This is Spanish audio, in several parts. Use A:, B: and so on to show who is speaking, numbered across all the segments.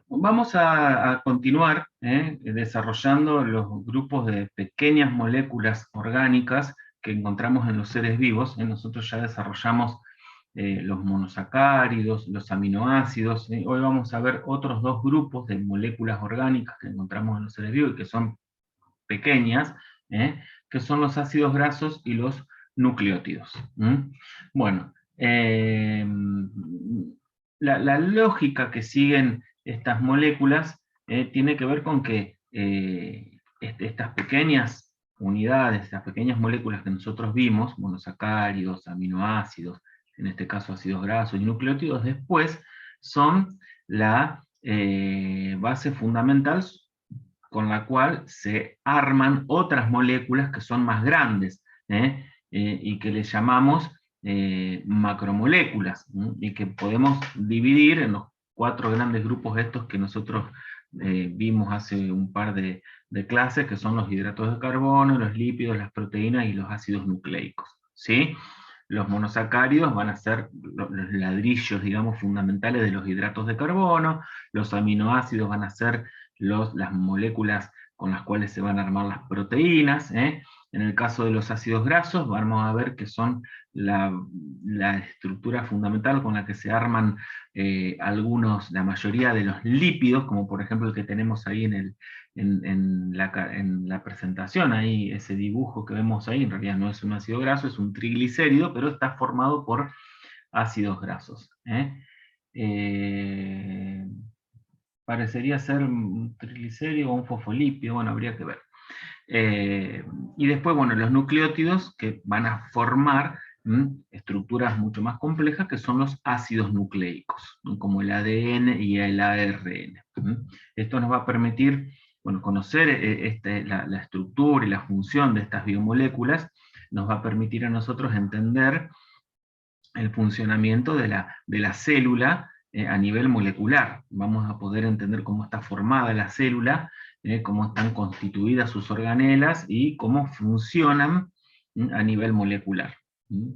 A: vamos a continuar desarrollando los grupos de pequeñas moléculas orgánicas que encontramos en los seres vivos. Nosotros ya desarrollamos los monosacáridos, los aminoácidos. Hoy vamos a ver otros dos grupos de moléculas orgánicas que encontramos en los seres vivos y que son pequeñas, que son los ácidos grasos y los nucleótidos. Bueno, la lógica que siguen estas moléculas tiene que ver con que estas pequeñas unidades, estas pequeñas moléculas que nosotros vimos, monosacáridos, aminoácidos, en este caso ácidos grasos y nucleótidos, después son la base fundamental con la cual se arman otras moléculas que son más grandes, y que le llamamos macromoléculas, y que podemos dividir en los 4 grandes grupos estos que nosotros vimos hace un par de clases, que son los hidratos de carbono, los lípidos, las proteínas y los ácidos nucleicos, ¿sí? Los monosacáridos van a ser los ladrillos, digamos, fundamentales de los hidratos de carbono, los aminoácidos van a ser las moléculas con las cuales se van a armar las proteínas. En el caso de los ácidos grasos, vamos a ver que son la estructura fundamental con la que se arman la mayoría de los lípidos, como por ejemplo el que tenemos ahí en la presentación, ahí ese dibujo que vemos ahí, en realidad no es un ácido graso, es un triglicérido, pero está formado por ácidos grasos. Parecería ser un triglicérido o un fosfolípido, bueno, habría que ver. Y después, bueno, los nucleótidos que van a formar estructuras mucho más complejas, que son los ácidos nucleicos, como el ADN y el ARN. Esto nos va a permitir, bueno, conocer la estructura y la función de estas biomoléculas, nos va a permitir a nosotros entender el funcionamiento de la célula a nivel molecular. Vamos a poder entender cómo está formada la célula, cómo están constituidas sus organelas y cómo funcionan a nivel molecular.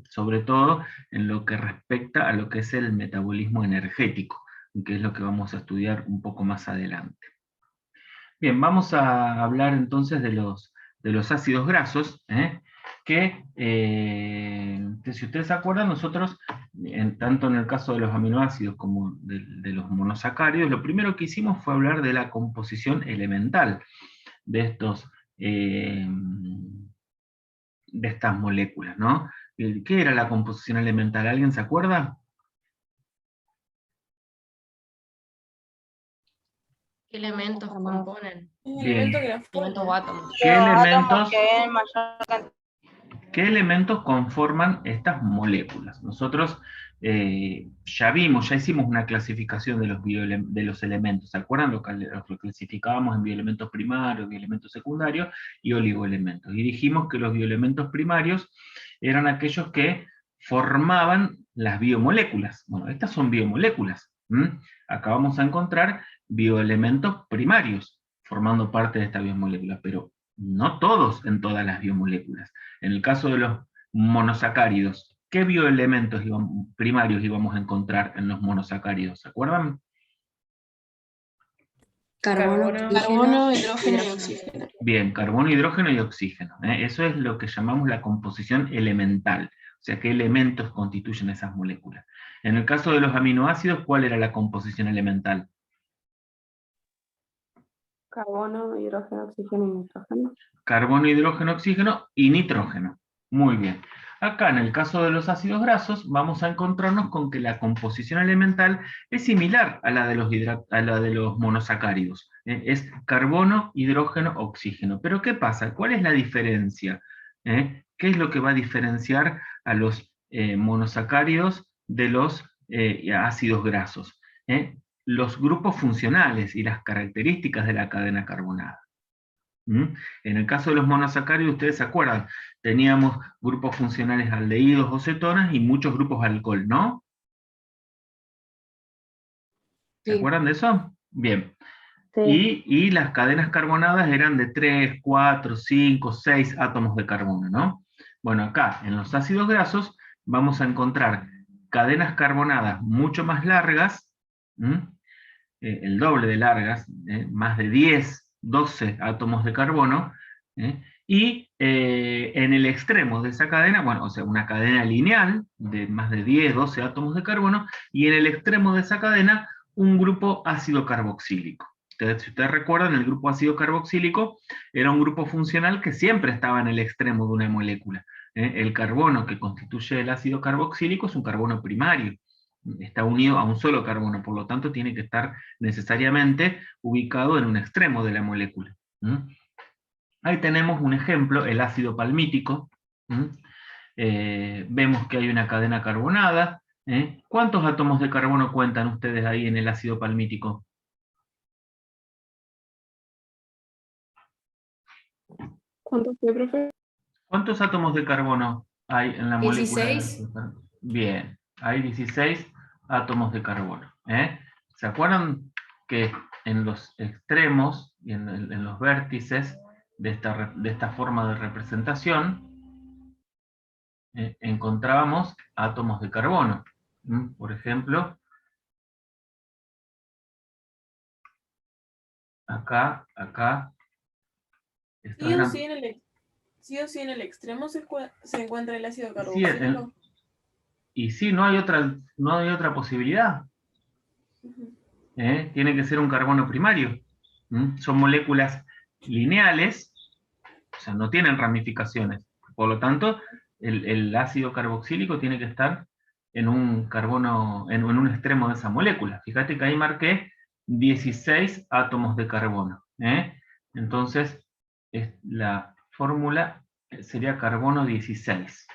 A: Sobre todo en lo que respecta a lo que es el metabolismo energético, que es lo que vamos a estudiar un poco más adelante. Bien, vamos a hablar entonces de los ácidos grasos, que si ustedes se acuerdan, nosotros, tanto en el caso de los aminoácidos como de los monosacáridos, lo primero que hicimos fue hablar de la composición elemental de estas moléculas, ¿no? ¿Qué era la composición elemental? ¿Alguien se acuerda?
B: ¿Qué elementos componen?
A: Bien.
B: Elementos o átomos.
A: ¿Qué elementos conforman estas moléculas? Nosotros ya hicimos una clasificación de los elementos. ¿Se acuerdan? Lo clasificábamos en bioelementos primarios, bioelementos secundarios y oligoelementos. Y dijimos que los bioelementos primarios eran aquellos que formaban las biomoléculas. Bueno, estas son biomoléculas. Acá vamos a encontrar bioelementos primarios formando parte de esta biomolécula, pero no todos en todas las biomoléculas. En el caso de los monosacáridos, ¿qué bioelementos primarios íbamos a encontrar en los monosacáridos? ¿Se acuerdan?
C: Carbono, hidrógeno y oxígeno.
A: Bien, carbono, hidrógeno y oxígeno. Eso es lo que llamamos la composición elemental. O sea, ¿qué elementos constituyen esas moléculas? En el caso de los aminoácidos, ¿cuál era la composición elemental?
C: Carbono, hidrógeno, oxígeno y nitrógeno.
A: Carbono, hidrógeno, oxígeno y nitrógeno. Muy bien. Acá en el caso de los ácidos grasos vamos a encontrarnos con que la composición elemental es similar a la de los monosacáridos. Es carbono, hidrógeno, oxígeno. Pero ¿qué pasa? ¿Cuál es la diferencia? ¿Qué es lo que va a diferenciar a los monosacáridos de los ácidos grasos? Los grupos funcionales y las características de la cadena carbonada. En el caso de los monosacáridos, ustedes se acuerdan, teníamos grupos funcionales aldehídos o cetonas y muchos grupos de alcohol, ¿no? ¿Se acuerdan de eso? Bien. Sí. Y las cadenas carbonadas eran de 3, 4, 5, 6 átomos de carbono, ¿no? Bueno, acá, en los ácidos grasos, vamos a encontrar cadenas carbonadas mucho más largas, el doble de largas, más de 10, 12 átomos de carbono, y en el extremo de esa cadena, bueno, o sea, una cadena lineal de más de 10, 12 átomos de carbono, y en el extremo de esa cadena un grupo ácido carboxílico. Entonces, si ustedes recuerdan, el grupo ácido carboxílico era un grupo funcional que siempre estaba en el extremo de una molécula. El carbono que constituye el ácido carboxílico es un carbono primario, está unido a un solo carbono, por lo tanto tiene que estar necesariamente ubicado en un extremo de la molécula. Ahí tenemos un ejemplo, el ácido palmítico. Vemos que hay una cadena carbonada. ¿Cuántos átomos de carbono cuentan ustedes ahí en el ácido palmítico?
C: ¿Cuántos fue, profe?
A: ¿Cuántos átomos de carbono hay en la molécula?
B: 16.
A: Bien, hay 16 átomos de carbono. ¿Se acuerdan que en los extremos y en los vértices de esta forma de representación encontrábamos átomos de carbono? Por ejemplo, acá. Estos
C: Sí o
A: eran,
C: sí en el extremo se encuentra el ácido
A: sí,
C: carboxílico.
A: y sí, no hay otra posibilidad.
C: Ujú.
A: Tiene que ser un carbono primario. Son moléculas lineales, o sea, no tienen ramificaciones. Por lo tanto, el ácido carboxílico tiene que estar en un carbono, en un extremo de esa molécula. Fíjate que ahí marqué 16 átomos de carbono. Entonces, la fórmula sería carbono 16.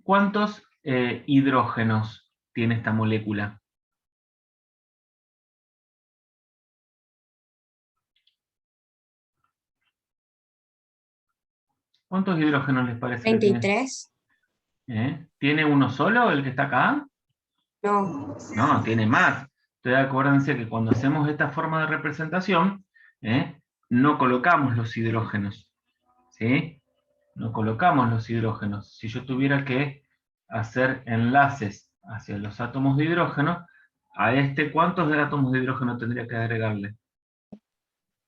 A: ¿Cuántos hidrógenos tiene esta molécula? ¿Cuántos hidrógenos les parece que tiene?
D: 23.
A: ¿Tiene uno solo el que está acá?
D: No.
A: No, tiene más. Entonces acuérdense que cuando hacemos esta forma de representación, no colocamos los hidrógenos. ¿Sí? No colocamos los hidrógenos. Si yo tuviera que hacer enlaces hacia los átomos de hidrógeno, a este, ¿cuántos de átomos de hidrógeno tendría que agregarle?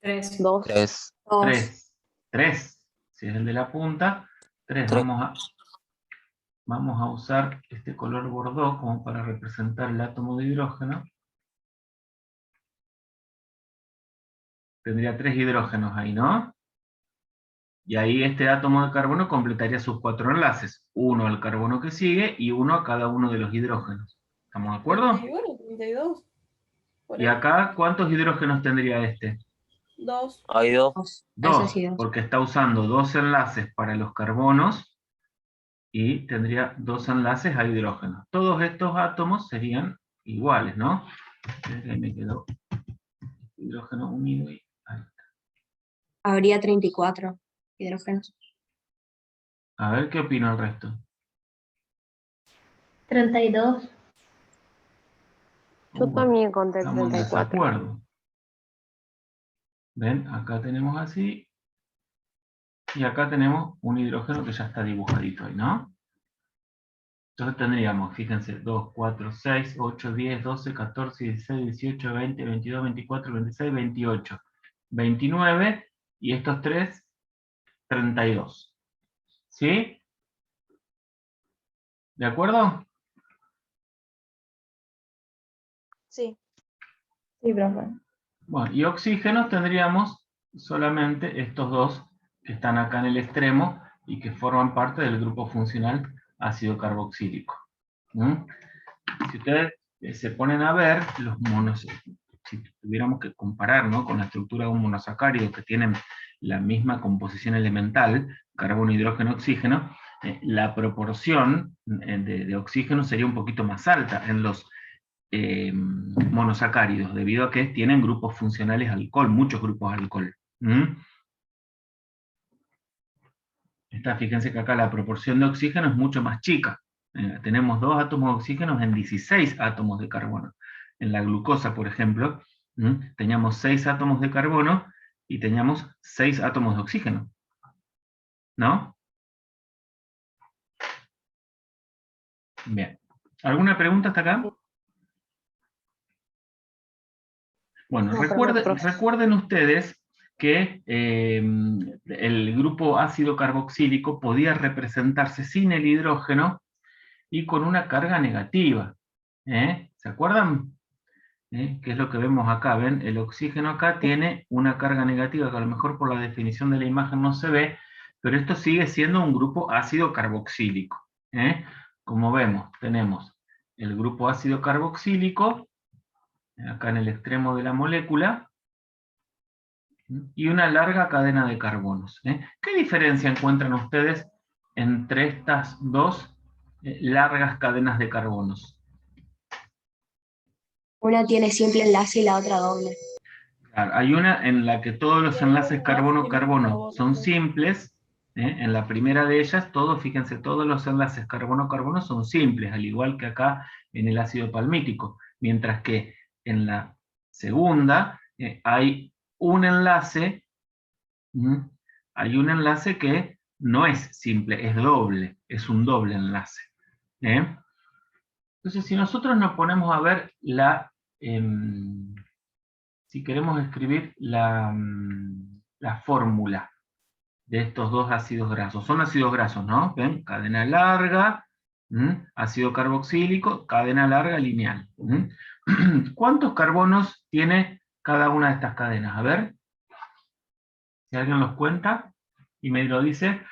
B: 3.
C: 2.
D: 3.
A: 3. 3. Si es el de la punta, 3. Vamos a usar este color bordó como para representar el átomo de hidrógeno. Tendría 3 hidrógenos ahí, ¿no? Y ahí este átomo de carbono completaría sus 4 enlaces. Uno al carbono que sigue y uno a cada uno de los hidrógenos. ¿Estamos de acuerdo?
C: 31, 32.
A: Y acá, ¿cuántos hidrógenos tendría este?
C: 2.
D: Hay 2.
A: 2, porque está usando 2 enlaces para los carbonos y tendría 2 enlaces a hidrógenos. Todos estos átomos serían iguales, ¿no? Ahí me quedó hidrógeno unido y ahí.
D: Habría 34 hidrógenos.
A: A ver qué opina el resto.
B: 32.
C: Yo también conté
A: Estamos en
C: 34.
A: desacuerdo. ¿Ven? Acá tenemos así. Y acá tenemos un hidrógeno que ya está dibujadito ahí, ¿no? Entonces tendríamos, fíjense, 2, 4, 6, 8, 10, 12, 14, 16, 18, 20, 22, 24, 26, 28, 29 y estos 3, 32. ¿Sí? ¿De acuerdo?
C: Sí.
B: Sí, profe.
A: Bueno, y oxígenos tendríamos solamente estos dos que están acá en el extremo y que forman parte del grupo funcional ácido carboxílico. Si ustedes se ponen a ver, si tuviéramos que comparar, ¿no?, con la estructura de un monosacárido que tienen la misma composición elemental, carbono, hidrógeno, oxígeno, la proporción de oxígeno sería un poquito más alta en los monosacáridos, debido a que tienen grupos funcionales alcohol, muchos grupos alcohol. Fíjense que acá la proporción de oxígeno es mucho más chica. Tenemos 2 átomos de oxígeno en 16 átomos de carbono. En la glucosa, por ejemplo, teníamos 6 átomos de carbono y teníamos 6 átomos de oxígeno. ¿No? Bien. ¿Alguna pregunta hasta acá? Bueno,
B: No, perdón, profe.
A: recuerden ustedes que el grupo ácido carboxílico podía representarse sin el hidrógeno y con una carga negativa. ¿Se acuerdan? ¿Qué es lo que vemos acá? ¿Ven? El oxígeno acá tiene una carga negativa que a lo mejor por la definición de la imagen no se ve, pero esto sigue siendo un grupo ácido carboxílico. Como vemos, tenemos el grupo ácido carboxílico, acá en el extremo de la molécula, y una larga cadena de carbonos. ¿Qué diferencia encuentran ustedes entre estas dos largas cadenas de carbonos?
D: Una tiene simple enlace y la otra doble.
A: Claro, hay una en la que todos los enlaces carbono-carbono son simples. En la primera de ellas, fíjense, todos los enlaces carbono-carbono son simples, al igual que acá en el ácido palmítico. Mientras que en la segunda hay un enlace, que no es simple, es doble, es un doble enlace. Entonces, si nosotros nos ponemos a ver si queremos escribir la fórmula de estos dos ácidos grasos. Son ácidos grasos, ¿no? ¿Ven? Cadena larga, ácido carboxílico, cadena larga lineal. ¿Cuántos carbonos tiene cada una de estas cadenas? A ver, si alguien los cuenta y me lo dice.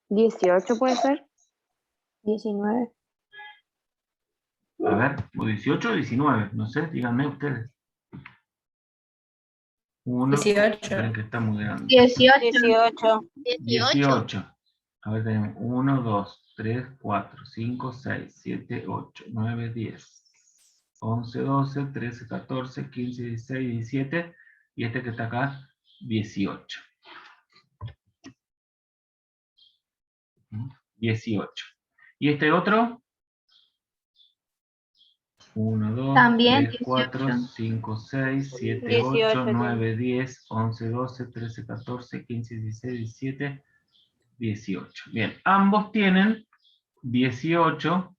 B: 18 puede ser. 19.
A: A ver, o 18 o 19, no sé, díganme ustedes. 1,
E: 18.
A: esperen que está muy grande.
B: 18.
A: 18. A ver, tenemos 1, 2, 3, 4, 5, 6, 7, 8, 9, 10, 11, 12, 13, 14, 15, 16, 17, y este que está acá, 18. 18. ¿Y este otro? 1, 2,
B: También
A: 3, 4, 5, 6, 7, 8, 9, 10, 11, 12, 13, 14, 15, 16, 17, 18. Bien, ambos tienen 18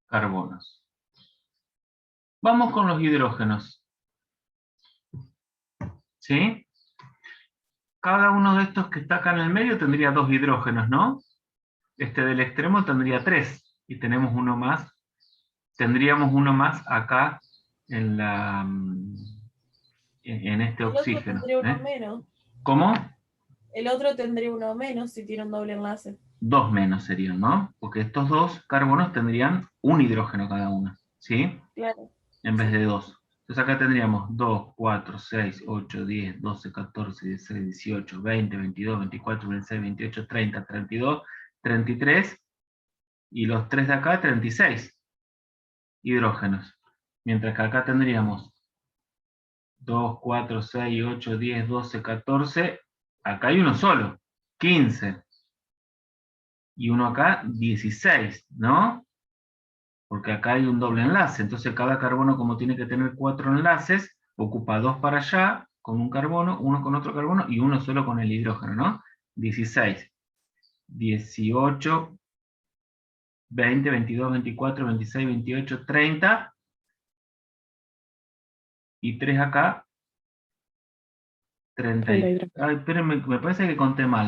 A: carbonos. Vamos con los hidrógenos. ¿Sí? Cada uno de estos que está acá en el medio tendría 2 hidrógenos, ¿no? Este del extremo tendría 3. Y tenemos uno más. Tendríamos uno más acá en este
C: El otro
A: oxígeno.
C: tendría uno menos.
A: ¿Cómo?
C: El otro tendría uno menos si tiene un doble enlace.
A: 2 menos serían, ¿no? Porque estos dos carbonos tendrían un hidrógeno cada uno. ¿Sí?
C: Claro.
A: En vez de 2. Entonces acá tendríamos 2, 4, 6, 8, 10, 12, 14, 16, 18, 20, 22, 24, 26, 28, 30, 32, 33, y los 3 de acá, 36 hidrógenos. Mientras que acá tendríamos 2, 4, 6, 8, 10, 12, 14, acá hay uno solo, 15. Y uno acá, 16, ¿no? Porque acá hay un doble enlace, entonces cada carbono, como tiene que tener 4 enlaces, ocupa 2 para allá, con un carbono, uno con otro carbono, y uno solo con el hidrógeno, ¿no? 16, 18, 20, 22, 24, 26, 28, 30, y 3 acá, 30. Ay, espérenme, me parece que conté mal.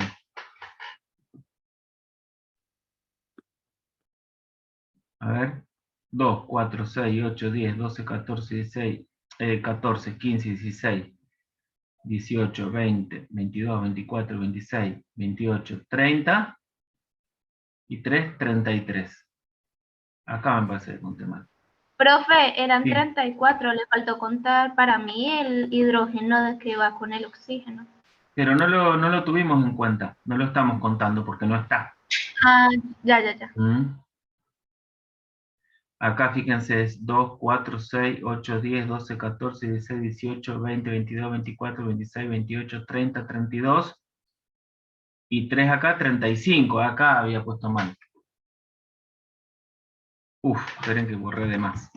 A: A ver, 2, 4, 6, 8, 10, 12, 14, 16, 14, 15, 16, 18, 20, 22, 24, 26, 28, 30, y 3, 33. Acá me parece que conté mal.
F: Profe, eran
A: Sí.
F: 34, le faltó contar para mí el hidrógeno de que va con el oxígeno.
A: Pero no lo tuvimos en cuenta, no lo estamos contando porque no está.
F: Ah, ya.
A: Acá fíjense, es 2, 4, 6, 8, 10, 12, 14, 16, 18, 20, 22, 24, 26, 28, 30, 32, y 3 acá, 35. Acá había puesto mal. Uf, esperen que borré de más.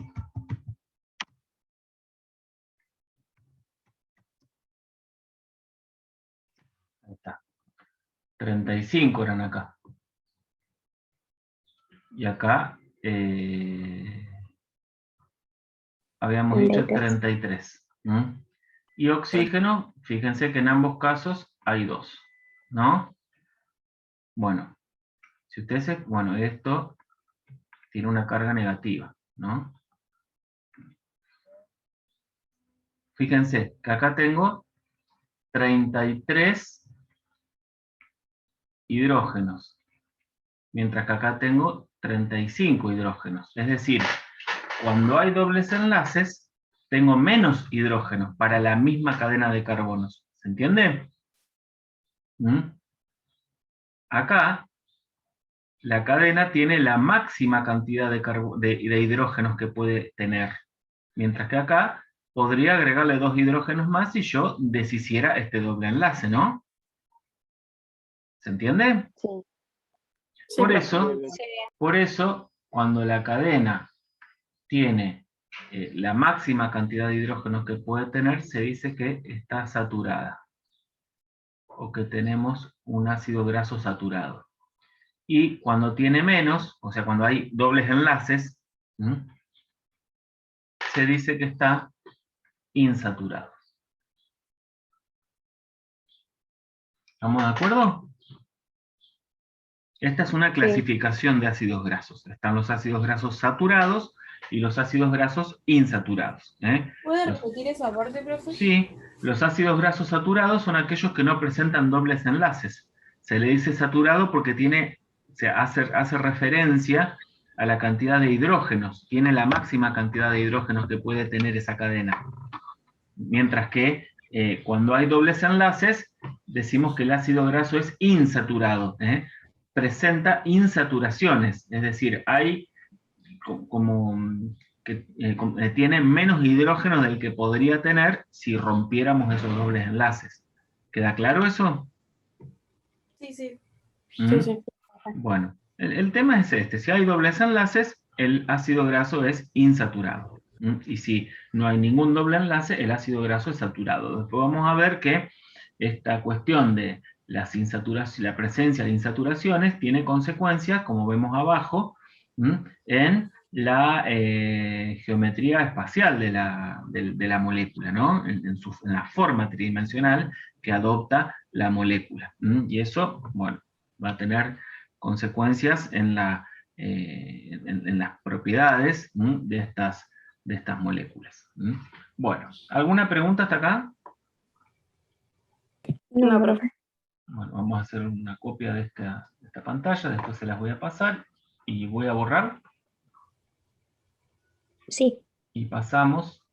A: Ahí está. 35 eran acá. Y acá habíamos dicho 33. Y oxígeno, fíjense que en ambos casos hay 2, ¿no? Bueno, si ustedes bueno, esto tiene una carga negativa, ¿no? Fíjense que acá tengo 33 hidrógenos, mientras que acá tengo 35 hidrógenos. Es decir, cuando hay dobles enlaces, tengo menos hidrógenos para la misma cadena de carbonos. ¿Se entiende? Acá, la cadena tiene la máxima cantidad de hidrógenos que puede tener, mientras que acá podría agregarle 2 hidrógenos más si yo deshiciera este doble enlace, ¿no? ¿Se entiende?
B: Sí.
A: Por eso, cuando la cadena tiene la máxima cantidad de hidrógenos que puede tener, se dice que está saturada, o que tenemos un ácido graso saturado. Y cuando tiene menos, o sea, cuando hay dobles enlaces, se dice que está insaturado. ¿Estamos de acuerdo? Esta es una clasificación de ácidos grasos. Están los ácidos grasos saturados y los ácidos grasos insaturados.
C: ¿Puede repetir esa parte, profe?
A: Sí, los ácidos grasos saturados son aquellos que no presentan dobles enlaces. Se le dice saturado porque hace referencia a la cantidad de hidrógenos. Tiene la máxima cantidad de hidrógenos que puede tener esa cadena. Mientras que cuando hay dobles enlaces, decimos que el ácido graso es insaturado. Presenta insaturaciones, es decir, hay tiene menos hidrógeno del que podría tener si rompiéramos esos dobles enlaces. ¿Queda claro eso?
C: Sí, sí.
A: Bueno, el tema es este. Si hay dobles enlaces, el ácido graso es insaturado. Y si no hay ningún doble enlace, el ácido graso es saturado. Después vamos a ver que esta cuestión de la presencia de insaturaciones tiene consecuencias, como vemos abajo, en la geometría espacial de la molécula, ¿no? En la forma tridimensional que adopta la molécula. Y eso, bueno, va a tener consecuencias en las propiedades de estas moléculas. Bueno, ¿alguna pregunta hasta acá?
B: No, profe.
A: Bueno, vamos a hacer una copia de esta pantalla, después se las voy a pasar y voy a borrar.
B: Sí.
A: Y pasamos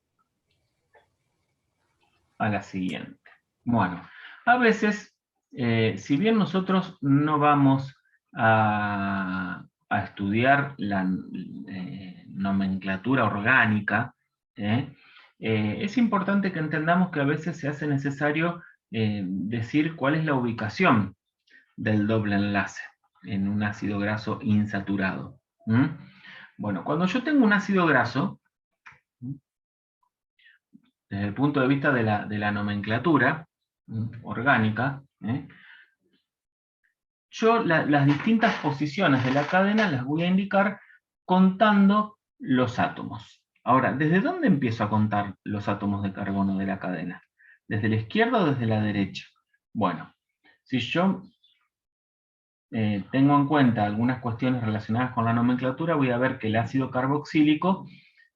A: a la siguiente. Bueno, a veces, si bien nosotros no vamos a estudiar la nomenclatura orgánica, es importante que entendamos que a veces se hace necesario decir cuál es la ubicación del doble enlace en un ácido graso insaturado. Bueno, cuando yo tengo un ácido graso, desde el punto de vista de la nomenclatura orgánica, yo las distintas posiciones de la cadena las voy a indicar contando los átomos. Ahora, ¿desde dónde empiezo a contar los átomos de carbono de la cadena? ¿Desde la izquierda o desde la derecha? Bueno, si yo tengo en cuenta algunas cuestiones relacionadas con la nomenclatura, voy a ver que el ácido carboxílico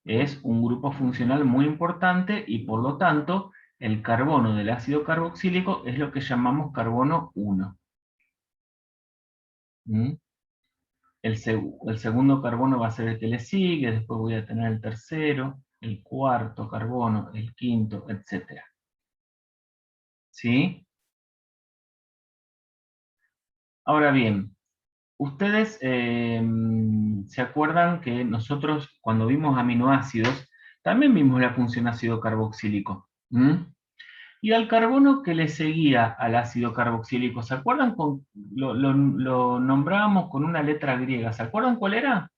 A: es un grupo funcional muy importante y por lo tanto el carbono del ácido carboxílico es lo que llamamos carbono 1. El segundo carbono va a ser el que le sigue, después voy a tener el tercero, el cuarto carbono, el quinto, etc. ¿Sí? Ahora bien, ustedes se acuerdan que nosotros cuando vimos aminoácidos, también vimos la función ácido carboxílico. Y al carbono que le seguía al ácido carboxílico, ¿se acuerdan? Lo nombrábamos con una letra griega, ¿se acuerdan cuál era?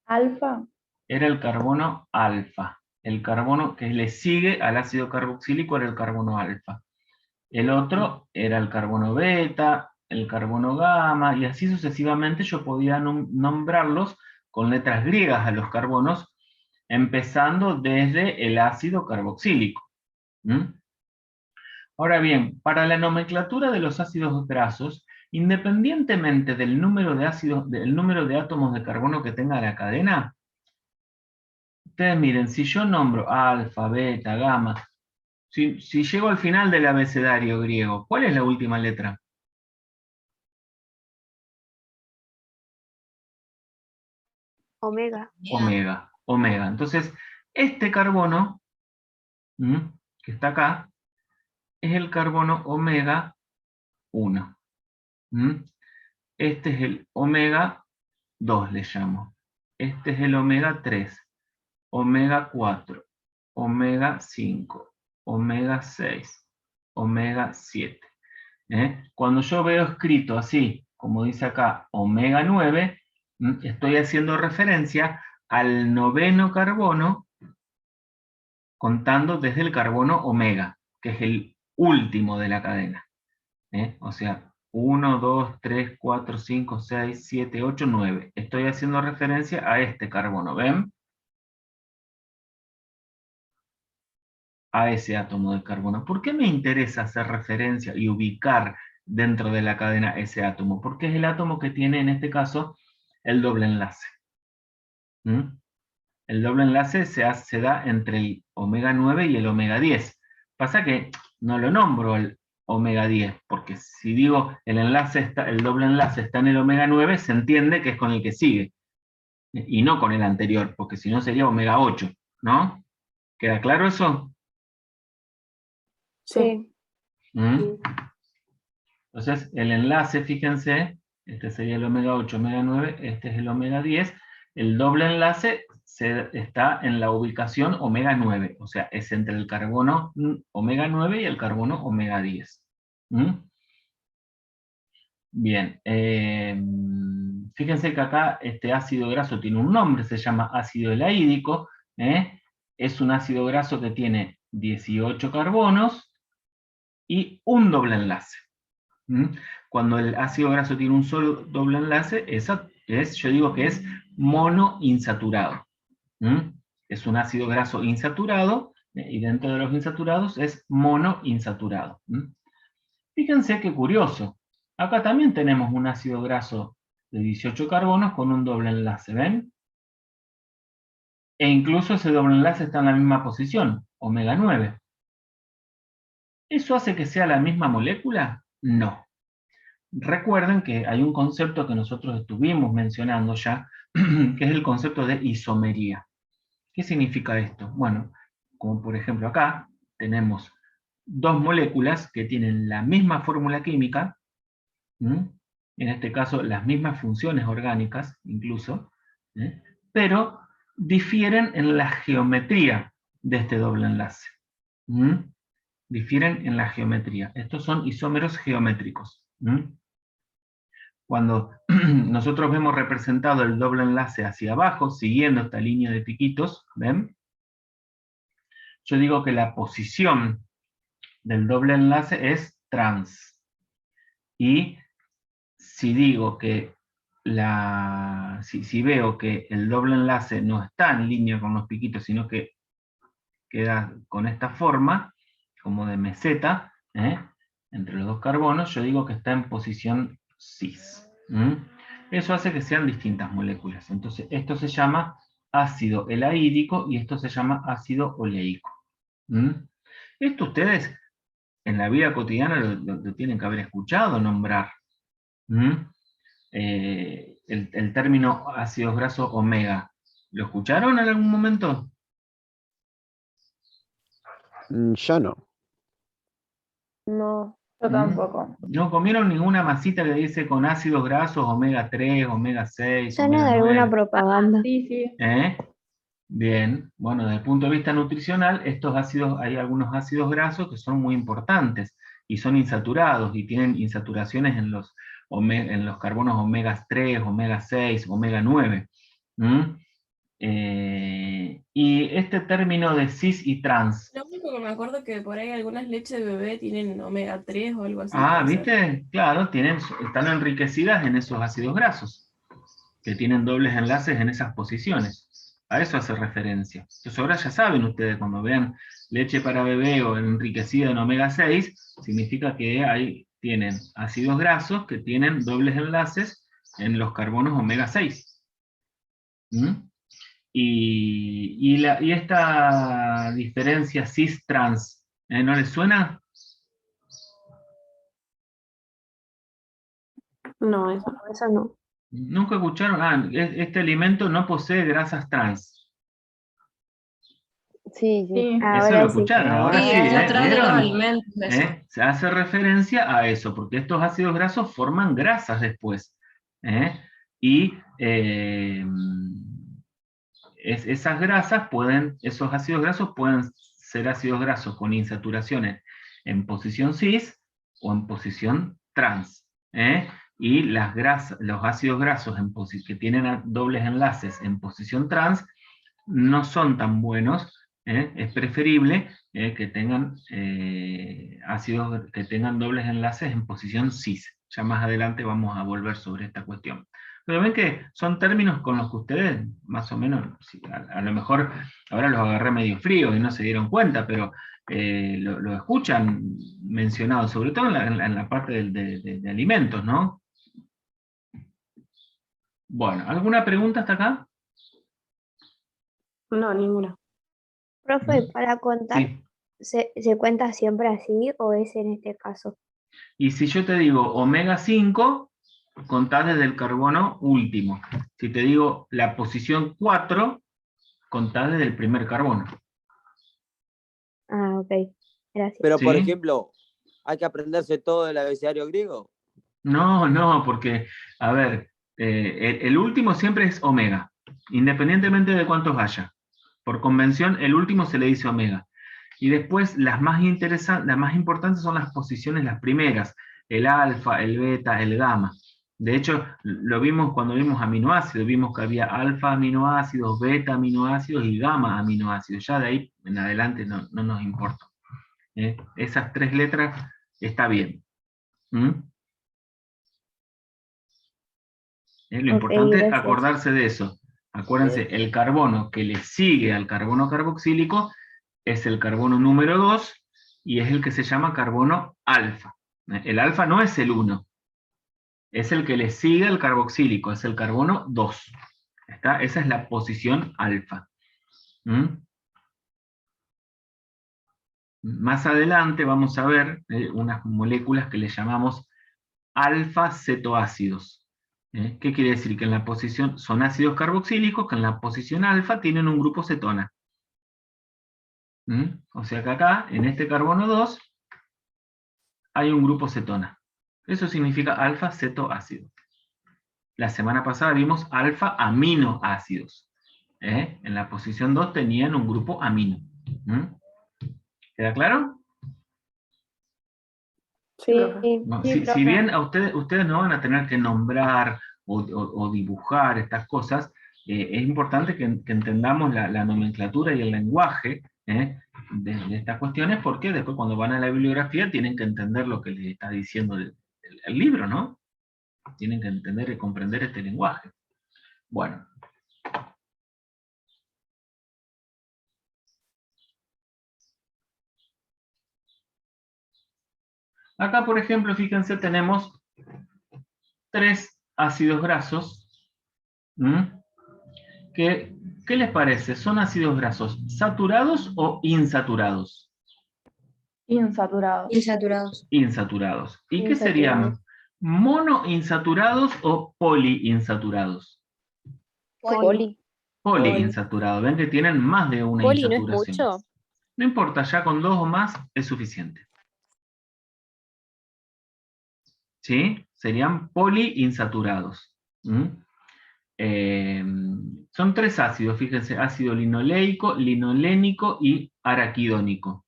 B: Alfa.
A: Era el carbono alfa. El carbono que le sigue al ácido carboxílico era el carbono alfa. el otro era el carbono beta, el carbono gamma, y así sucesivamente yo podía nombrarlos con letras griegas a los carbonos, empezando desde el ácido carboxílico. Ahora bien, para la nomenclatura de los ácidos grasos, independientemente del número de del número de átomos de carbono que tenga la cadena, ustedes miren, si yo nombro alfa, beta, gamma, si llego al final del abecedario griego, ¿cuál es la última letra?
B: Omega.
A: Omega, omega. Entonces, este carbono, que está acá, es el carbono omega 1. Este es el omega 2, le llamo. Este es el omega 3, omega 4, omega 5, omega 6, omega 7. Cuando yo veo escrito así, como dice acá, omega 9, estoy haciendo referencia al 9º carbono, contando desde el carbono omega, que es el último de la cadena. O sea, 1, 2, 3, 4, 5, 6, 7, 8, 9. Estoy haciendo referencia a este carbono, ¿ven? A ese átomo de carbono. ¿Por qué me interesa hacer referencia y ubicar dentro de la cadena ese átomo? Porque es el átomo que tiene, en este caso, el doble enlace. El doble enlace se da entre el omega 9 y el omega 10. Pasa que no lo nombro el omega 10, porque si digo el doble enlace está en el omega 9, se entiende que es con el que sigue, y no con el anterior, porque si no sería omega 8, ¿no? ¿Queda claro eso?
B: Sí.
A: Entonces, el enlace, fíjense, este sería el omega 8, omega 9, este es el omega 10, el doble enlace está en la ubicación omega 9, o sea, es entre el carbono omega 9 y el carbono omega 10. Bien, fíjense que acá este ácido graso tiene un nombre, se llama ácido elaídico, es un ácido graso que tiene 18 carbonos y un doble enlace. Cuando el ácido graso tiene un solo doble enlace, yo digo que es monoinsaturado. Es un ácido graso insaturado, y dentro de los insaturados es monoinsaturado. Fíjense qué curioso. Acá también tenemos un ácido graso de 18 carbonos con un doble enlace, ¿ven? E incluso ese doble enlace está en la misma posición, omega 9. ¿Eso hace que sea la misma molécula? No. Recuerden que hay un concepto que nosotros estuvimos mencionando ya, que es el concepto de isomería. ¿Qué significa esto? Bueno, como por ejemplo acá tenemos dos moléculas que tienen la misma fórmula química, en este caso las mismas funciones orgánicas incluso, pero difieren en la geometría de este doble enlace. Difieren en la geometría. Estos son isómeros geométricos. Cuando nosotros vemos representado el doble enlace hacia abajo, siguiendo esta línea de piquitos, ¿ven? Yo digo que la posición del doble enlace es trans. Y si digo que si veo que el doble enlace no está en línea con los piquitos, sino que queda con esta forma, como de meseta, entre los dos carbonos, yo digo que está en posición cis. Eso hace que sean distintas moléculas. Entonces, esto se llama ácido elaídico y esto se llama ácido oleico. Esto ustedes en la vida cotidiana lo tienen que haber escuchado nombrar. El término ácidos grasos omega, ¿lo escucharon en algún momento?
E: Yo no.
B: No.
C: Yo tampoco.
A: ¿No comieron ninguna masita que dice con ácidos grasos omega 3, omega 6,
B: Suena
A: omega
B: de alguna
A: 9?
B: propaganda.
C: Sí, sí.
A: Bien, bueno, desde el punto de vista nutricional, hay algunos ácidos grasos que son muy importantes y son insaturados y tienen insaturaciones en los carbonos omega 3, omega 6, omega 9. Y este término de cis y trans.
C: Lo único que me acuerdo que por ahí algunas leches de bebé tienen omega 3 o algo así.
A: Ah,
C: puede ser.
A: ¿viste? Claro, están enriquecidas en esos ácidos grasos, que tienen dobles enlaces en esas posiciones. A eso hace referencia. Entonces ahora ya saben ustedes, cuando vean leche para bebé o enriquecida en omega 6, significa que tienen ácidos grasos que tienen dobles enlaces en los carbonos omega 6. ¿Mm? Y esta diferencia cis-trans, ¿no les suena?
B: No, eso no.
A: ¿Nunca escucharon? Ah, este alimento no posee grasas trans.
B: Sí, sí.
F: Sí.
A: Eso
B: Ahora
A: lo
B: sí.
A: escucharon, ahora
G: Sí,
A: sí,
G: es atrás de los
A: ¿vieron?
G: alimentos, eso.
A: Se hace referencia a eso, porque estos ácidos grasos forman grasas después. ¿Eh? Y esos ácidos grasos pueden ser ácidos grasos con insaturaciones en posición cis o en posición trans. Y los ácidos grasos que tienen dobles enlaces en posición trans no son tan buenos. Es preferible que tengan ácidos que tengan dobles enlaces en posición cis. Ya más adelante vamos a volver sobre esta cuestión. Pero ven que son términos con los que ustedes, más o menos, a lo mejor ahora los agarré medio frío y no se dieron cuenta, pero lo escuchan mencionado, sobre todo en la parte de alimentos, ¿no? Bueno, ¿alguna pregunta hasta acá?
B: No, ninguna.
H: Profe, para contar,
A: Sí.
H: ¿se cuenta siempre así o es en este caso?
A: Y si yo te digo omega 5, contás desde el carbono último. Si te digo la posición 4, contás desde el primer carbono.
H: Ah, ok. Gracias.
I: Pero, por
A: ¿Sí?
I: ejemplo, ¿hay que aprenderse todo el abecedario griego?
A: No, porque, a ver, el último siempre es omega, independientemente de cuántos haya. Por convención, el último se le dice omega. Y después, las más importantes son las posiciones, las primeras, el alfa, el beta, el gamma. De hecho, lo vimos cuando vimos aminoácidos, vimos que había alfa aminoácidos, beta aminoácidos y gamma aminoácidos. Ya de ahí en adelante no nos importa. Esas 3 letras está bien. ¿Mm? Lo
H: Ok,
A: importante es
H: gracias.
A: acordarse de eso. Acuérdense, el carbono que le sigue al carbono carboxílico es el carbono número 2 y es el que se llama carbono alfa. El alfa no es el 1, es el que le sigue al carboxílico, es el carbono 2. Esa es la posición alfa. ¿Mm? Más adelante vamos a ver unas moléculas que le llamamos alfa-cetoácidos. ¿Qué quiere decir? Que en la posición, son ácidos carboxílicos que en la posición alfa tienen un grupo cetona. O sea que acá, en este carbono 2, hay un grupo cetona. Eso significa alfa-cetoácido. La semana pasada vimos alfa-aminoácidos. En la posición 2 tenían un grupo amino. ¿Queda claro?
B: Sí,
A: No,
B: sí,
A: si
B: profe.
A: bien a ustedes no van a tener que nombrar o dibujar estas cosas, es importante que entendamos la nomenclatura y el lenguaje de estas cuestiones, porque después cuando van a la bibliografía tienen que entender lo que les está diciendo el libro, ¿no? Tienen que entender y comprender este lenguaje. Bueno. Acá, por ejemplo, fíjense, tenemos 3 ácidos grasos. ¿Qué les parece? ¿Son ácidos grasos saturados o insaturados?
F: Insaturados.
D: Insaturados.
A: Insaturados. ¿Y qué
B: Insaturados.
A: serían? ¿Monoinsaturados o poliinsaturados?
B: Poli.
A: Poliinsaturados. Ven que tienen más de una
B: Poli no es
A: insaturación.
B: mucho.
A: No importa, ya con 2 o más es suficiente. ¿Sí? Serían poliinsaturados. Son 3 ácidos, fíjense, ácido linoleico, linolénico y araquidónico.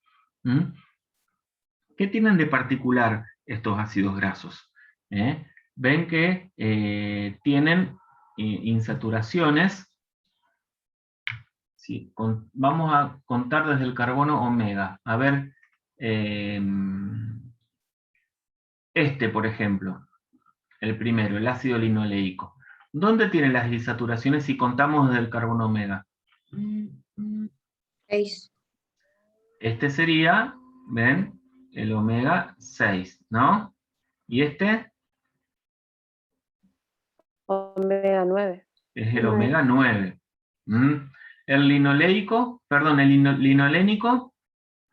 A: ¿Qué tienen de particular estos ácidos grasos? Ven que tienen insaturaciones Sí, vamos a contar desde el carbono omega. A ver, este, por ejemplo, el primero, el ácido linoleico. ¿Dónde tiene las disaturaciones si contamos desde el carbono omega?
D: 6.
A: Este sería, ven, el omega 6, ¿no? ¿Y este?
B: Omega 9.
A: Es el
B: 9.
A: omega 9. El linoleico, perdón, el linolénico,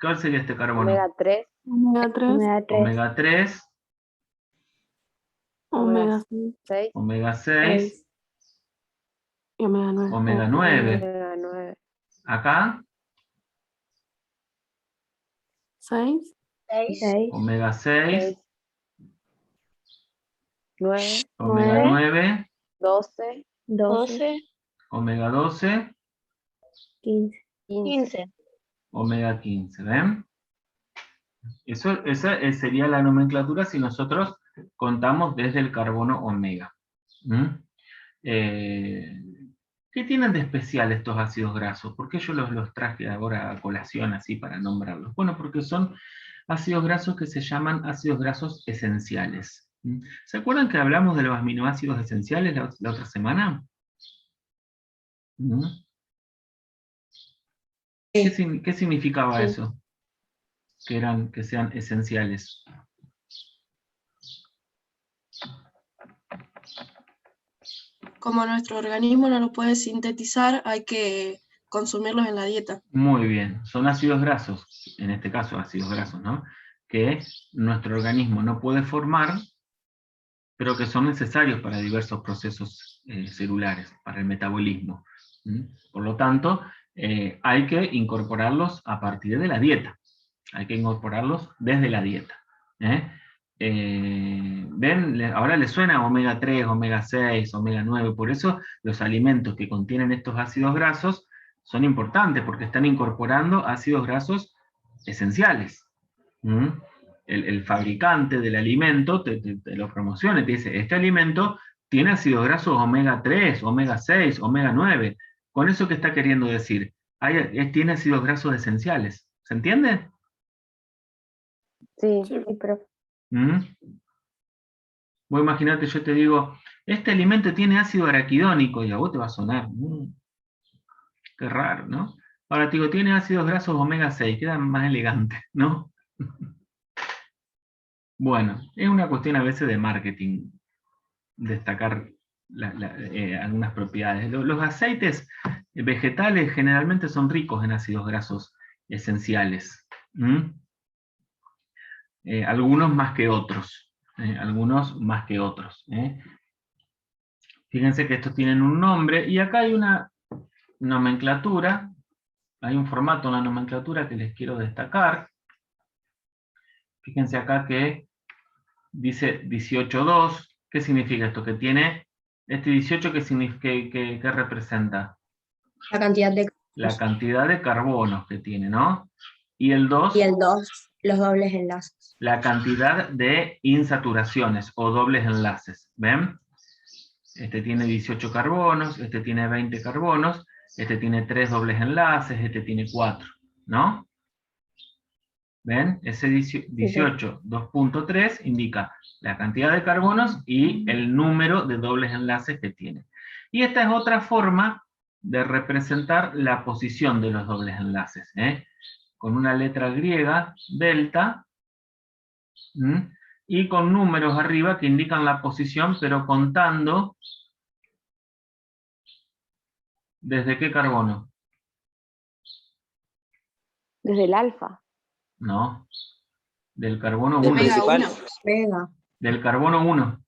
A: ¿cuál sería este carbono?
B: Omega 3.
C: Omega 3,
H: Omega 3.
A: Omega 3,
C: omega
B: 6.
A: omega 6,
C: y omega 9.
A: omega 9.
B: Omega 9.
A: Acá,
C: 6,
H: 6.
A: omega 6,
B: 9.
A: omega 9,
B: 12.
H: 12.
A: omega 12,
H: 15.
B: 15.
A: omega 15, ¿ven? Esa sería la nomenclatura si nosotros contamos desde el carbono omega. ¿Qué tienen de especial estos ácidos grasos? ¿Por qué yo los traje ahora a colación así para nombrarlos? Bueno, porque son ácidos grasos que se llaman ácidos grasos esenciales. ¿Se acuerdan que hablamos de los aminoácidos esenciales la otra semana? ¿Qué significaba
B: Sí.
A: eso? Que sean esenciales.
G: Como nuestro organismo no lo puede sintetizar, hay que consumirlos en la dieta.
A: Muy bien, son ácidos grasos, en este caso ácidos grasos, ¿no? Que nuestro organismo no puede formar, pero que son necesarios para diversos procesos celulares, para el metabolismo. Por lo tanto, hay que incorporarlos a partir de la dieta. Hay que incorporarlos desde la dieta. ¿Ven? Ahora les suena omega 3, omega 6, omega 9, por eso los alimentos que contienen estos ácidos grasos son importantes, porque están incorporando ácidos grasos esenciales. El fabricante del alimento te lo promociona y te dice, este alimento tiene ácidos grasos omega 3, omega 6, omega 9. Con eso que está queriendo decir, tiene ácidos grasos esenciales. ¿Se entiende?
B: Sí, profe.
A: Vos imaginate, yo te digo, este alimento tiene ácido araquidónico, y a vos te va a sonar, qué raro, ¿no? Ahora te digo, tiene ácidos grasos omega 6, queda más elegante, ¿no? Bueno, es una cuestión a veces de marketing, destacar algunas propiedades. Los aceites vegetales generalmente son ricos en ácidos grasos esenciales. Algunos más que otros. Algunos más que otros. Fíjense que estos tienen un nombre, y acá hay una nomenclatura, hay un formato en la nomenclatura que les quiero destacar. Fíjense acá que dice 18,2. ¿Qué significa esto? Que tiene este 18, ¿qué representa?
D: La cantidad de
A: La cantidad de carbonos que tiene, ¿no? Y el 2,
D: y el 2, los dobles enlaces.
A: la cantidad de insaturaciones o dobles enlaces. ¿Ven? Este tiene 18 carbonos, este tiene 20 carbonos, este tiene 3 dobles enlaces, este tiene 4, ¿no? ¿Ven? Ese 18, 2.3 indica la cantidad de carbonos y el número de dobles enlaces que tiene. Y esta es otra forma de representar la posición de los dobles enlaces, con una letra griega, delta, y con números arriba que indican la posición, pero contando ¿desde qué carbono?
B: Desde el alfa.
A: No, del carbono
I: Del
A: 1.
I: principal.
D: Omega.
A: Del carbono 1.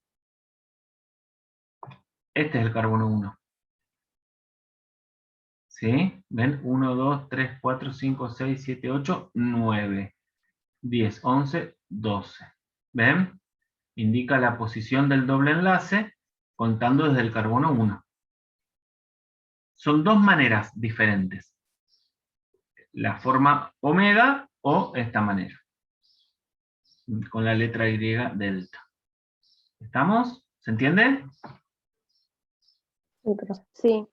A: Este es el carbono 1. ¿Sí? ¿Ven? 1, 2, 3, 4, 5, 6, 7, 8, 9, 10, 11, 12. ¿Ven? Indica la posición del doble enlace contando desde el carbono 1. Son dos maneras diferentes. La forma omega o esta manera. Con la letra Y delta. ¿Estamos? ¿Se entiende?
B: Sí, profe. Sí.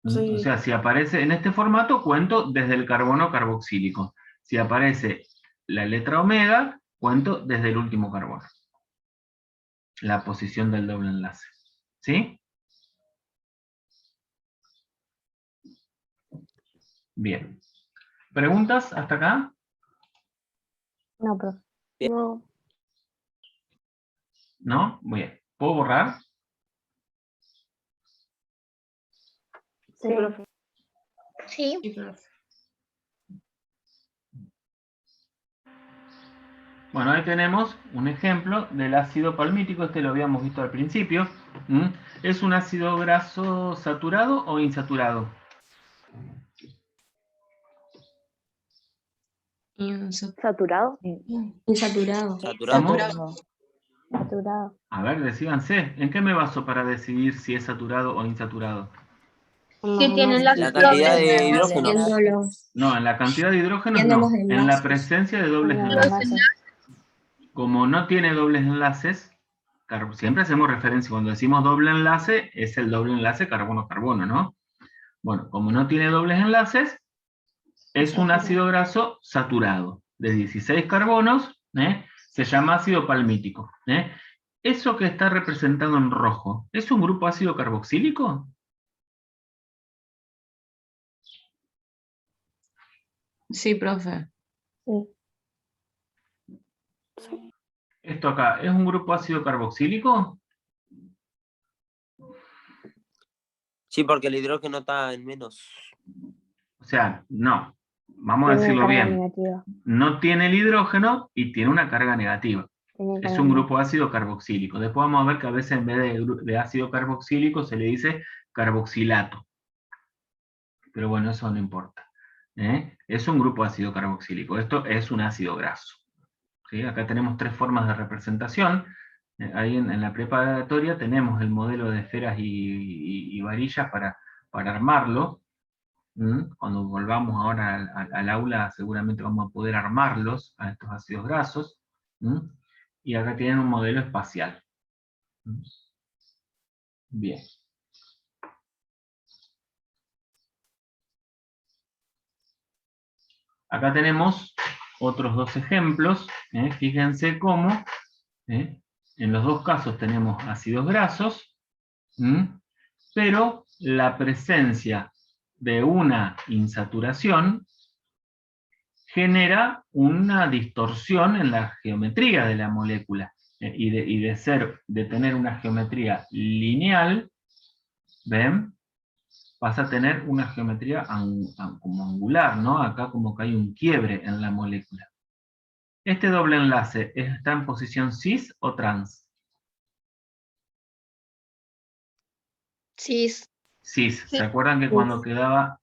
C: Sí.
A: O sea, si aparece en este formato, cuento desde el carbono carboxílico. Si aparece la letra omega, cuento desde el último carbono. La posición del doble enlace. ¿Sí? Bien. ¿Preguntas hasta acá?
H: No, profe.
B: No.
A: ¿No? Bien. ¿Puedo borrar?
B: Sí, profe.
D: Sí.
G: Sí, profe.
A: Bueno, ahí tenemos un ejemplo del ácido palmítico. Este lo habíamos visto al principio. ¿Es un ácido graso saturado o insaturado?
B: ¿Saturado?
D: Insaturado.
I: Saturado.
H: Saturado.
A: A ver, decídanse. ¿En qué me baso para decidir si es saturado o insaturado?
F: Si tienen las
I: La cantidad
F: dobles
I: de hidrógeno.
D: Viendo los,
A: No, en la cantidad de hidrógenos
D: Viendo
A: no.
D: los
A: En la
D: enlaces.
A: presencia de dobles
H: Los
A: enlaces.
H: enlaces.
A: Como no tiene dobles enlaces, siempre hacemos referencia, cuando decimos doble enlace, es el doble enlace carbono-carbono, ¿no? Bueno, como no tiene dobles enlaces, es un ácido graso saturado, de 16 carbonos, se llama ácido palmítico. Eso que está representado en rojo, ¿es un grupo ácido carboxílico?
J: Sí, profe.
H: Sí.
A: Esto acá, ¿es un grupo ácido carboxílico?
I: Sí, porque el hidrógeno está en menos.
A: O sea, no. Vamos a
H: Tiene
A: decirlo
H: carga
A: bien.
H: negativa.
A: No tiene el hidrógeno y tiene una carga negativa.
H: Tiene
A: Es
H: carga
A: un
H: negativa.
A: grupo ácido carboxílico. Después vamos a ver que a veces en vez de ácido carboxílico se le dice carboxilato. Pero bueno, eso no importa. Es un grupo ácido carboxílico. Esto es un ácido graso. ¿Sí? Acá tenemos tres formas de representación. Ahí en la preparatoria tenemos el modelo de esferas y varillas para armarlo. Cuando volvamos ahora al aula seguramente vamos a poder armarlos a estos ácidos grasos. Y acá tienen un modelo espacial. Bien. Acá tenemos otros dos ejemplos. Fíjense cómo en los dos casos tenemos ácidos grasos, pero la presencia de una insaturación genera una distorsión en la geometría de la molécula. Y de tener una geometría lineal, ¿ven? Vas a tener una geometría como angular, ¿no? Acá como que hay un quiebre en la molécula. ¿Este doble enlace está en posición cis o trans?
D: Cis.
A: Cis. ¿Se acuerdan que cuando quedaba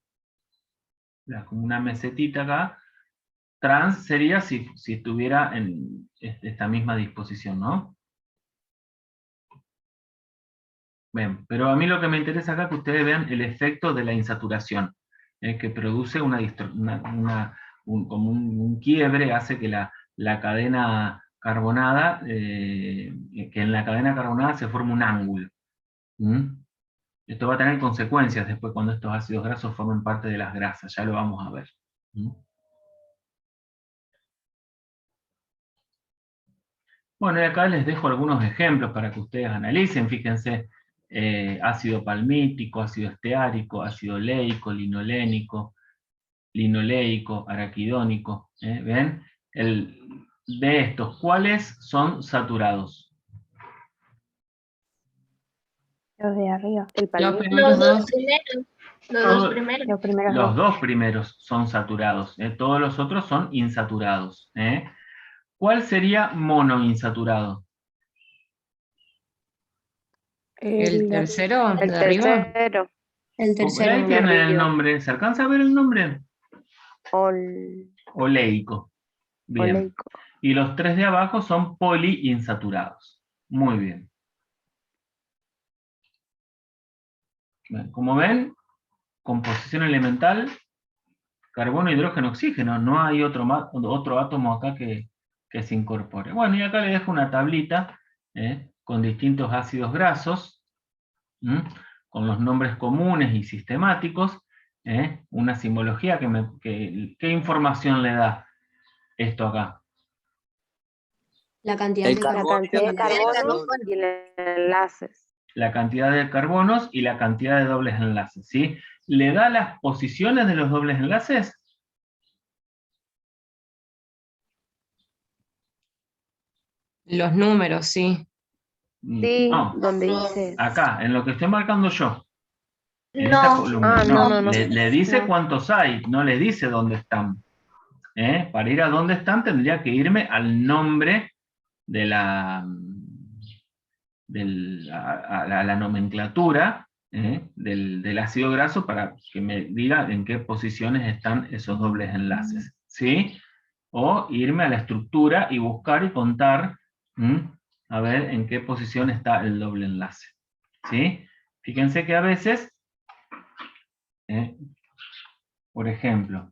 A: como una mesetita acá? Trans sería si estuviera en esta misma disposición, ¿no? Bien, pero a mí lo que me interesa acá es que ustedes vean el efecto de la insaturación, que produce como un quiebre, hace que la cadena carbonada, que en la cadena carbonada se forme un ángulo. Esto va a tener consecuencias después cuando estos ácidos grasos formen parte de las grasas, ya lo vamos a ver. Bueno, y acá les dejo algunos ejemplos para que ustedes analicen. Fíjense, ácido palmítico, ácido esteárico, ácido leico, linoleico, araquidónico. ¿Ven? De estos, ¿cuáles son saturados?
H: Los de arriba.
B: El
J: Los
B: palmito.
J: primeros dos.
F: primeros. Los
A: Todo-
F: dos primeros.
H: Los primeros
A: Los
H: dos.
A: dos primeros son saturados. Todos los otros son insaturados. ¿Cuál sería monoinsaturado?
J: El tercero
B: El
J: de arriba.
B: tercero.
D: El
A: Ahí
D: tercero.
A: tienen el
B: arriba.
A: nombre. ¿Se alcanza a ver el nombre? Oleico. Bien.
B: Oleico.
A: Y los tres de abajo son poliinsaturados. Muy bien. Bien, como ven, composición elemental, carbono, hidrógeno, oxígeno. No hay otro átomo acá que se incorpore. Bueno, y acá les dejo una tablita con distintos ácidos grasos, con los nombres comunes y sistemáticos, una simbología ¿qué información le da esto acá?
D: La cantidad
I: El
D: de
I: carbono.
H: La cantidad de carbonos y enlaces.
A: La cantidad de carbonos y la cantidad de dobles enlaces, ¿sí? ¿Le da las posiciones de los dobles enlaces?
J: Los números, sí.
H: Sí,
A: No,
H: donde dice.
A: acá, en lo que estoy marcando yo. En
F: No.
A: esta columna.
H: Ah, no.
A: Le dice
H: No.
A: cuántos hay, no le dice dónde están. Para ir a dónde están tendría que irme al nombre de a la nomenclatura del ácido graso para que me diga en qué posiciones están esos dobles enlaces, ¿sí? O irme a la estructura y buscar y contar, a ver en qué posición está el doble enlace, ¿sí? Fíjense que a veces, por ejemplo,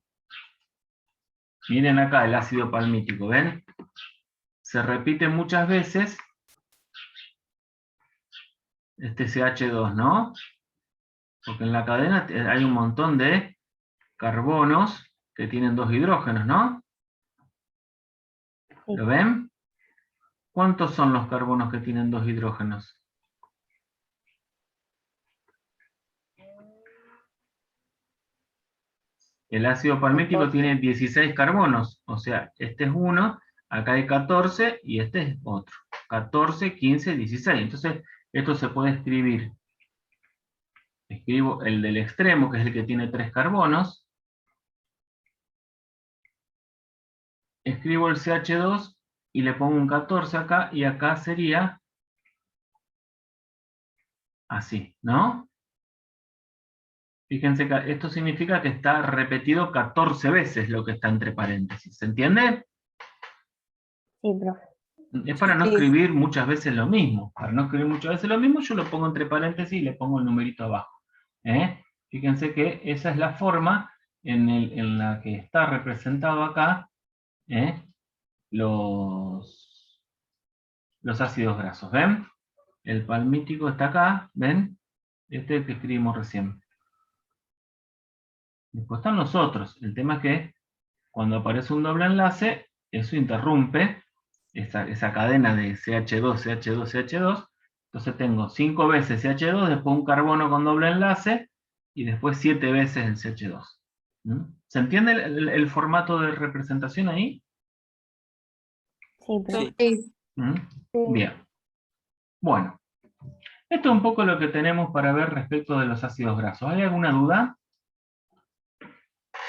A: miren acá el ácido palmítico, ¿ven? Se repite muchas veces este CH2, ¿no? Porque en la cadena hay un montón de carbonos que tienen 2 hidrógenos, ¿no?
H: Sí.
A: ¿Lo ven? ¿Cuántos son los carbonos que tienen 2 hidrógenos? El ácido palmítico
H: 14.
A: tiene 16 carbonos, o sea, este es uno, acá hay 14 y este es otro. 14, 15, 16. Entonces, esto se puede escribir. Escribo el del extremo, que es el que tiene 3 carbonos. Escribo el CH2 y le pongo un 14 acá, y acá sería así, ¿no? Fíjense que esto significa que está repetido 14 veces lo que está entre paréntesis. ¿Se entiende?
H: Sí, profe.
A: Es para no escribir muchas veces lo mismo. Para no escribir muchas veces lo mismo, yo lo pongo entre paréntesis y le pongo el numerito abajo. Fíjense que esa es la forma en la que está representado acá los ácidos grasos. ¿Ven? El palmítico está acá, ¿ven? Este es el que escribimos recién. Después están los otros. El tema es que cuando aparece un doble enlace, eso interrumpe esa cadena de CH2, CH2, CH2. Entonces tengo 5 veces CH2, después un carbono con doble enlace, y después 7 veces el CH2. ¿Se entiende el formato de representación ahí?
H: Sí, profe.
D: Sí.
A: Bien. Bueno. Esto es un poco lo que tenemos para ver respecto de los ácidos grasos. ¿Hay alguna duda?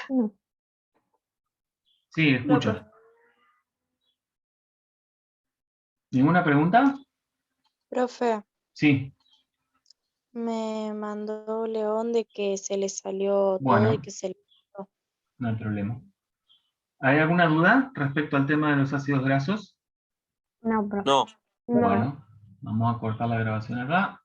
H: No.
A: Sí, escucho.
C: profe.
A: ¿Ninguna pregunta?
B: Profe,
A: Sí.
B: me mandó León de que se le salió
A: Bueno.
B: todo y que se le...
A: No hay problema. ¿Hay alguna duda respecto al tema de los ácidos grasos?
H: No, profe.
I: No.
H: No.
A: Bueno, vamos a cortar la grabación acá.